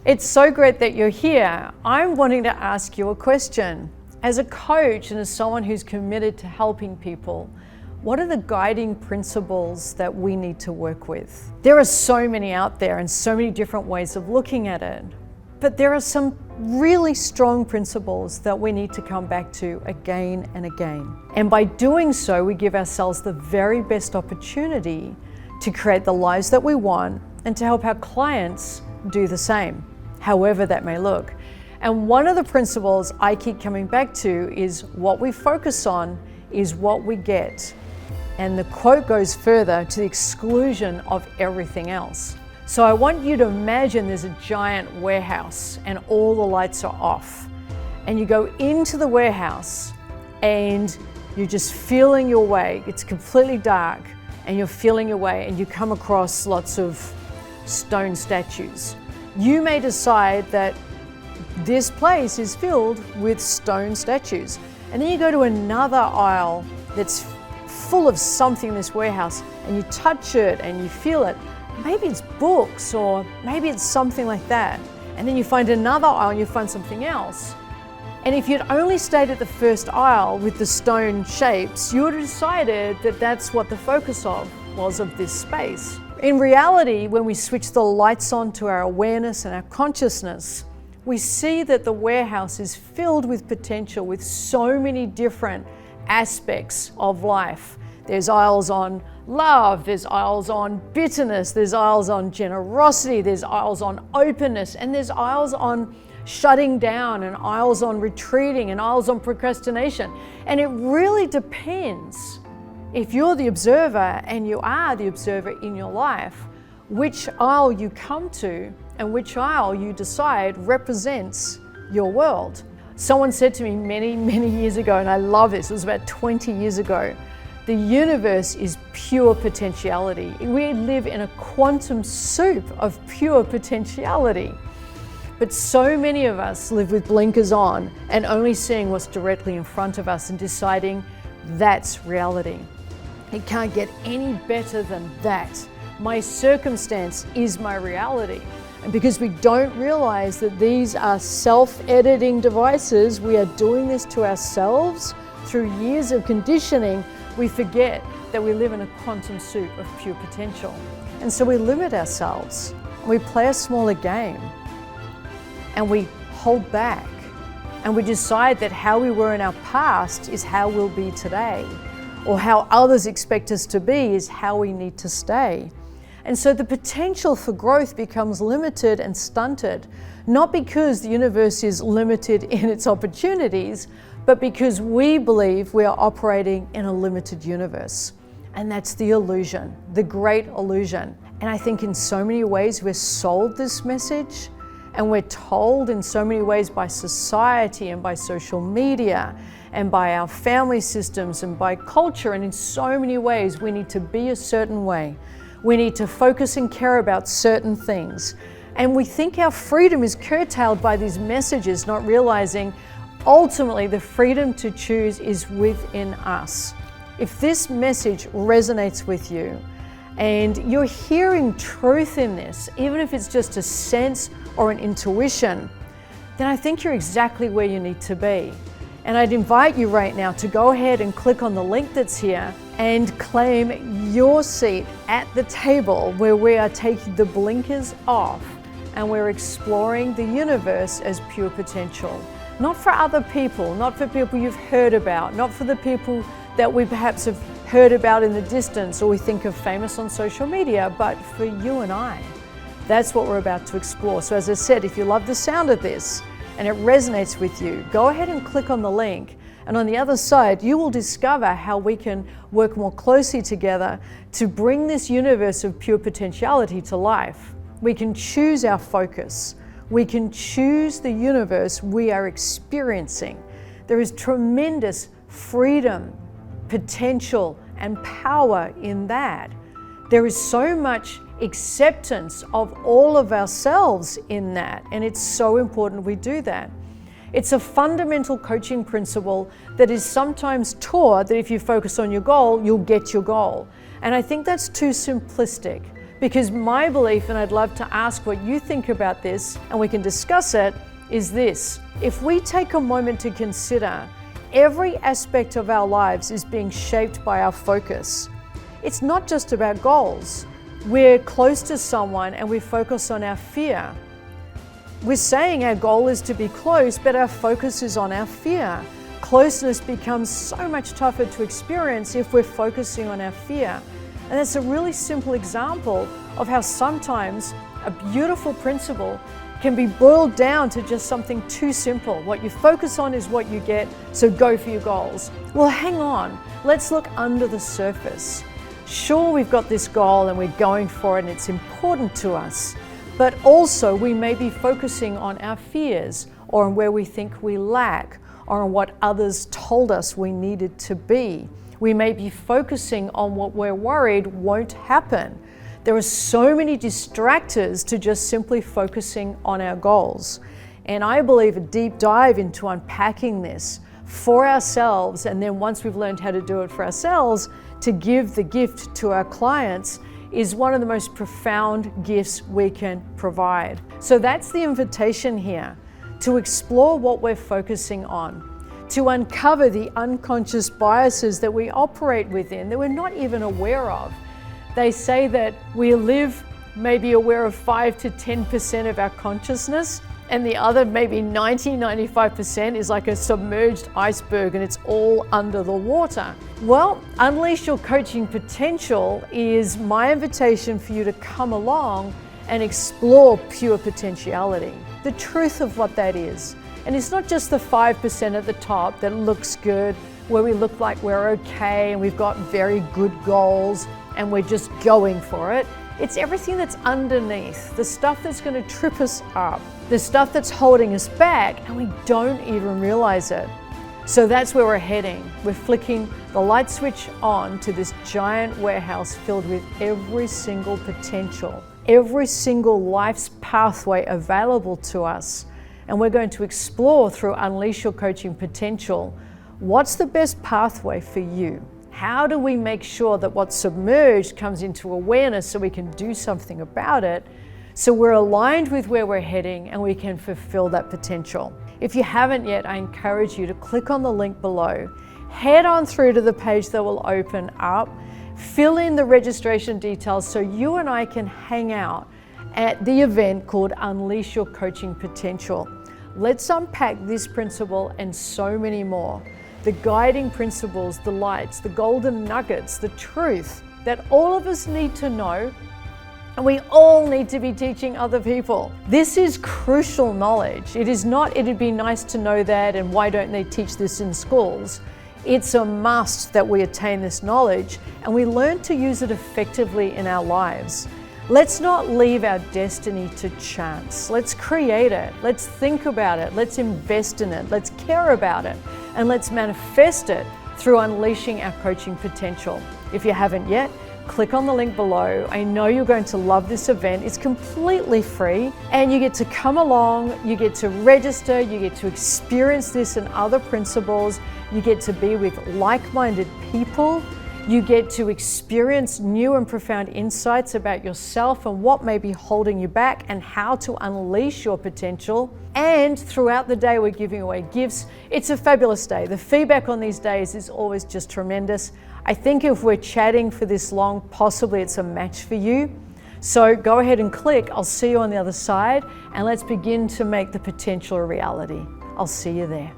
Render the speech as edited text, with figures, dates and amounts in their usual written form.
It's so great that you're here. I'm wanting to ask you a question. As a coach and as someone who's committed to helping people, what are the guiding principles that we need to work with? There are so many out there and so many different ways of looking at it, but there are some really strong principles that we need to come back to again and again. And by doing so, we give ourselves the very best opportunity to create the lives that we want and to help our clients do the same, however that may look. And one of the principles I keep coming back to is what we focus on is what we get. And the quote goes further, to the exclusion of everything else. So I want you to imagine there's a giant warehouse and all the lights are off. And you go into the warehouse and you're just feeling your way. It's completely dark and you're feeling your way, and you come across lots of stone statues. You may decide that this place is filled with stone statues. And then you go to another aisle that's full of something in this warehouse, and you touch it and you feel it. Maybe it's books, or maybe it's something like that. And then you find another aisle and you find something else. And if you'd only stayed at the first aisle with the stone shapes, you would have decided that that's what the focus was of this space. In reality, when we switch the lights on to our awareness and our consciousness, we see that the warehouse is filled with potential, with so many different aspects of life. There's aisles on love, there's aisles on bitterness, there's aisles on generosity, there's aisles on openness, and there's aisles on shutting down, and aisles on retreating, and aisles on procrastination. And it really depends, if you're the observer and you are the observer in your life, which aisle you come to and which aisle you decide represents your world. Someone said to me many years ago, and I love this, it was about 20 years ago, the universe is pure potentiality. We live in a quantum soup of pure potentiality. But so many of us live with blinkers on and only seeing what's directly in front of us and deciding that's reality. It can't get any better than that. My circumstance is my reality. And because we don't realize that these are self-editing devices, we are doing this to ourselves through years of conditioning, we forget that we live in a quantum soup of pure potential. And so we limit ourselves, and we play a smaller game, and we hold back, and we decide that how we were in our past is how we'll be today, or how others expect us to be is how we need to stay. And so the potential for growth becomes limited and stunted, not because the universe is limited in its opportunities, but because we believe we are operating in a limited universe. And that's the illusion, the great illusion. And I think in so many ways we're sold this message, and we're told in so many ways by society and by social media and by our family systems and by culture, and in so many ways we need to be a certain way. We need to focus and care about certain things. And we think our freedom is curtailed by these messages, not realizing ultimately the freedom to choose is within us. If this message resonates with you and you're hearing truth in this, even if it's just a sense or an intuition, then I think you're exactly where you need to be. And I'd invite you right now to go ahead and click on the link that's here and claim your seat at the table where we are taking the blinkers off and we're exploring the universe as pure potential. Not for other people, not for people you've heard about, not for the people that we perhaps have heard about in the distance or we think of famous on social media, but for you and I. That's what we're about to explore. So as I said, if you love the sound of this and it resonates with you, go ahead and click on the link. And on the other side, you will discover how we can work more closely together to bring this universe of pure potentiality to life. We can choose our focus. We can choose the universe we are experiencing. There is tremendous freedom, potential, and power in that. There is so much acceptance of all of ourselves in that, and it's so important we do that. It's a fundamental coaching principle that is sometimes taught that if you focus on your goal, you'll get your goal. And I think that's too simplistic, Because my belief, and I'd love to ask what you think about this, and we can discuss it, is this. If we take a moment to consider every aspect of our lives is being shaped by our focus. It's not just about goals. We're close to someone and we focus on our fear. We're saying our goal is to be close, but our focus is on our fear. Closeness becomes so much tougher to experience if we're focusing on our fear. And that's a really simple example of how sometimes a beautiful principle can be boiled down to just something too simple. What you focus on is what you get, so go for your goals. Well, hang on, let's look under the surface. Sure, we've got this goal and we're going for it and it's important to us, but also we may be focusing on our fears or on where we think we lack or on what others told us we needed to be. We may be focusing on what we're worried won't happen. There are so many distractors to just simply focusing on our goals. And I believe a deep dive into unpacking this for ourselves, and then once we've learned how to do it for ourselves, to give the gift to our clients is one of the most profound gifts we can provide. So that's the invitation here, to explore what we're focusing on, to uncover the unconscious biases that we operate within that we're not even aware of. They say that we live maybe aware of 5 to 10% of our consciousness, and the other maybe 95% is like a submerged iceberg and it's all under the water. Well, Unleash Your Coaching Potential is my invitation for you to come along and explore pure potentiality, the truth of what that is. And it's not just the 5% at the top that looks good, where we look like we're okay and we've got very good goals and we're just going for it. It's everything that's underneath, the stuff that's going to trip us up, the stuff that's holding us back, and we don't even realize it. So that's where we're heading. We're flicking the light switch on to this giant warehouse filled with every single potential, every single life's pathway available to us. And we're going to explore through Unleash Your Coaching Potential, what's the best pathway for you? How do we make sure that what's submerged comes into awareness so we can do something about it, so we're aligned with where we're heading and we can fulfill that potential? If you haven't yet, I encourage you to click on the link below, head on through to the page that will open up, fill in the registration details so you and I can hang out at the event called Unleash Your Coaching Potential. Let's unpack this principle and so many more. The guiding principles, the lights, the golden nuggets, the truth that all of us need to know, and we all need to be teaching other people. This is crucial knowledge. It is not, it'd be nice to know that and why don't they teach this in schools? It's a must that we attain this knowledge and we learn to use it effectively in our lives. Let's not leave our destiny to chance. Let's create it. Let's think about it. Let's invest in it. Let's care about it. And let's manifest it through unleashing our coaching potential. If you haven't yet, click on the link below. I know you're going to love this event. It's completely free and you get to come along, you get to register, you get to experience this and other principles, you get to be with like-minded people, you get to experience new and profound insights about yourself and what may be holding you back and how to unleash your potential. And throughout the day, we're giving away gifts. It's a fabulous day. The feedback on these days is always just tremendous. I think if we're chatting for this long, possibly it's a match for you. So go ahead and click. I'll see you on the other side and let's begin to make the potential a reality. I'll see you there.